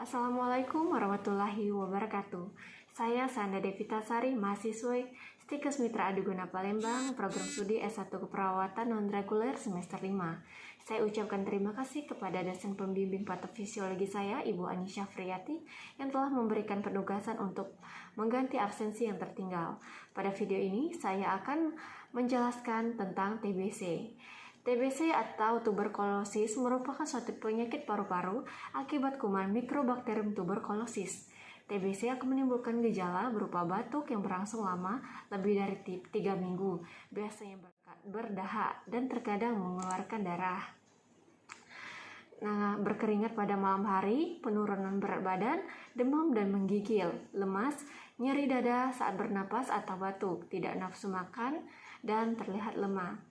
Assalamualaikum warahmatullahi wabarakatuh. Saya Sanda Devita Sari, mahasiswa Stikes Mitra Adiguna Palembang, program studi S1 Keperawatan Non-Reguler semester 5. Saya ucapkan terima kasih kepada dosen pembimbing patofisiologi saya, Ibu Ani Syafriyati, yang telah memberikan penugasan untuk mengganti absensi yang tertinggal. Pada video ini, saya akan menjelaskan tentang TBC. TBC atau tuberkulosis merupakan suatu penyakit paru-paru akibat kuman Mycobacterium tuberculosis. TBC akan menimbulkan gejala berupa batuk yang berlangsung lama lebih dari 3 minggu, biasanya berdahak dan terkadang mengeluarkan darah. Berkeringat pada malam hari, penurunan berat badan, demam dan menggigil, lemas, nyeri dada saat bernapas atau batuk, tidak nafsu makan, dan terlihat lemah.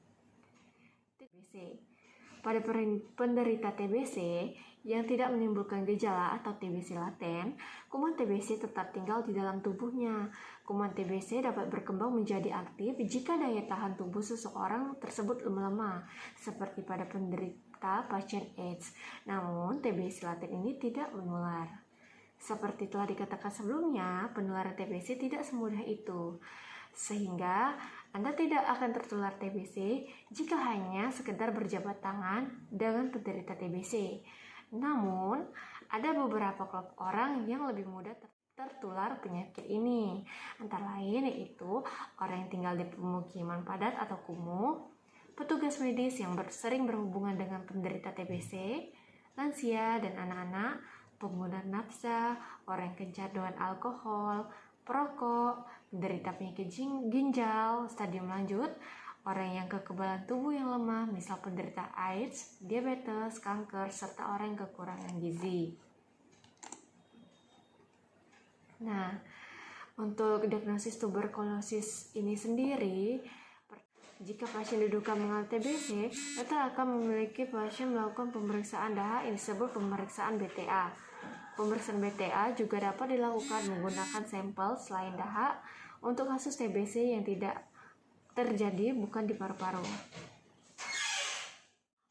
TBC. Pada penderita TBC yang tidak menimbulkan gejala atau TBC laten, kuman TBC tetap tinggal di dalam tubuhnya. Kuman TBC dapat berkembang menjadi aktif jika daya tahan tubuh seseorang tersebut lemah, seperti pada penderita pasien AIDS. Namun, TBC laten ini tidak menular. Seperti telah dikatakan sebelumnya, penularan TBC tidak semudah itu. Sehingga Anda tidak akan tertular TBC jika hanya sekedar berjabat tangan dengan penderita TBC. Namun, ada beberapa kelompok orang yang lebih mudah tertular penyakit ini. Antara lain yaitu orang yang tinggal di pemukiman padat atau kumuh, petugas medis yang sering berhubungan dengan penderita TBC, lansia dan anak-anak, pengguna nafsa, orang yang kecanduan alkohol, perokok, penderita penyakit ginjal, stadium lanjut, orang yang kekebalan tubuh yang lemah, misal penderita AIDS, diabetes, kanker, serta orang yang kekurangan gizi. Untuk diagnosis tuberkulosis ini sendiri, jika pasien diduga mengalami TBC, dokter akan memiliki pasien melakukan pemeriksaan dahak yang disebut pemeriksaan BTA. Pemeriksaan BTA juga dapat dilakukan menggunakan sampel selain dahak untuk kasus TBC yang tidak terjadi bukan di paru-paru.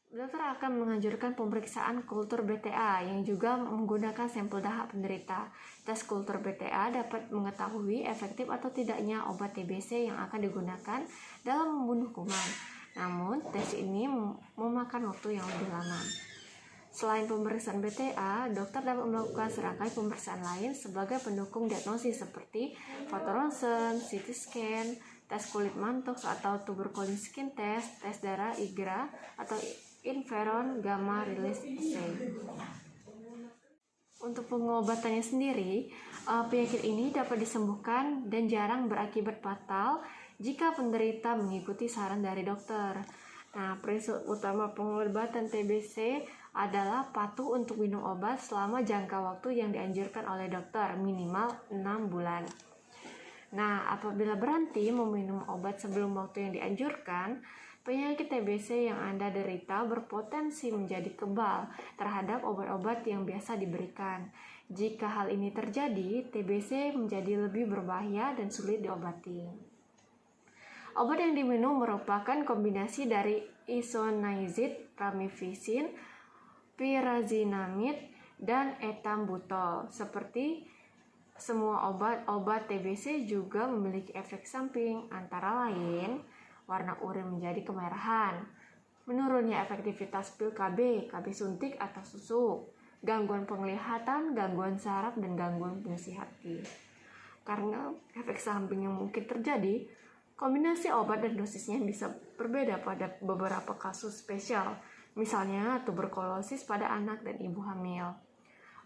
Dokter akan menganjurkan pemeriksaan kultur BTA yang juga menggunakan sampel dahak penderita. Tes kultur BTA dapat mengetahui efektif atau tidaknya obat TBC yang akan digunakan dalam membunuh kuman. Namun, tes ini memakan waktu yang lebih lama. Selain pemeriksaan BTA, dokter dapat melakukan serangkaian pemeriksaan lain sebagai pendukung diagnosis seperti foto ronsen, CT scan, tes kulit mantox atau tuberculosis skin test, tes darah IGRA atau interferon gamma release assay. Untuk pengobatannya sendiri, penyakit ini dapat disembuhkan dan jarang berakibat fatal jika penderita mengikuti saran dari dokter. Prinsip utama pengobatan TBC adalah patuh untuk minum obat selama jangka waktu yang dianjurkan oleh dokter, minimal 6 bulan. Apabila berhenti meminum obat sebelum waktu yang dianjurkan, penyakit TBC yang Anda derita berpotensi menjadi kebal terhadap obat-obat yang biasa diberikan. Jika hal ini terjadi, TBC menjadi lebih berbahaya dan sulit diobati. Obat yang diminum merupakan kombinasi dari isoniazid, ranitidine, pyrazinamide, dan ethambutol. Seperti semua obat TBC juga memiliki efek samping, antara lain warna urin menjadi kemerahan, menurunnya efektivitas pil KB suntik atau susu, gangguan penglihatan, gangguan saraf, dan gangguan fungsi hati. Karena efek samping yang mungkin terjadi, kombinasi obat dan dosisnya bisa berbeda pada beberapa kasus spesial, misalnya tuberkulosis pada anak dan ibu hamil.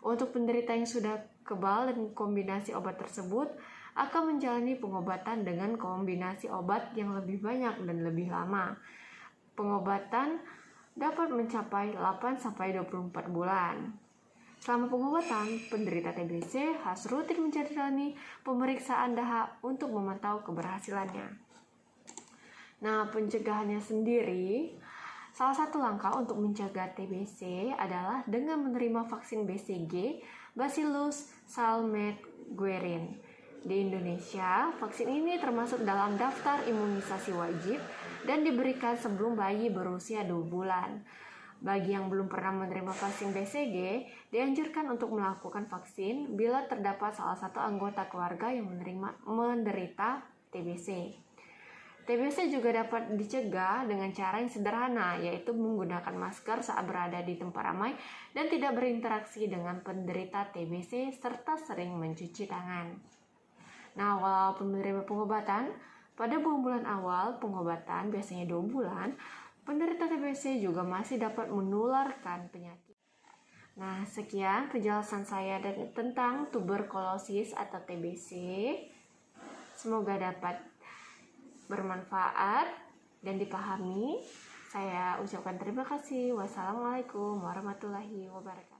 Untuk penderita yang sudah kebal dan kombinasi obat tersebut akan menjalani pengobatan dengan kombinasi obat yang lebih banyak dan lebih lama. Pengobatan dapat mencapai 8-24 bulan. Selama pengobatan, penderita TBC harus rutin menjalani pemeriksaan dahak untuk memantau keberhasilannya. Pencegahannya sendiri, salah satu langkah untuk mencegah TBC adalah dengan menerima vaksin BCG, Bacillus Salmonella. Di Indonesia, vaksin ini termasuk dalam daftar imunisasi wajib dan diberikan sebelum bayi berusia 2 bulan. Bagi yang belum pernah menerima vaksin BCG, dianjurkan untuk melakukan vaksin bila terdapat salah satu anggota keluarga yang menderita TBC. TBC juga dapat dicegah dengan cara yang sederhana, yaitu menggunakan masker saat berada di tempat ramai dan tidak berinteraksi dengan penderita TBC serta sering mencuci tangan. Nah, awal penerima pengobatan, pada bulan-bulan awal pengobatan, biasanya 2 bulan, penderita TBC juga masih dapat menularkan penyakit. Nah, sekian penjelasan saya tentang tuberkulosis atau TBC. Semoga dapat bermanfaat dan dipahami. Saya ucapkan terima kasih. Wassalamualaikum warahmatullahi wabarakatuh.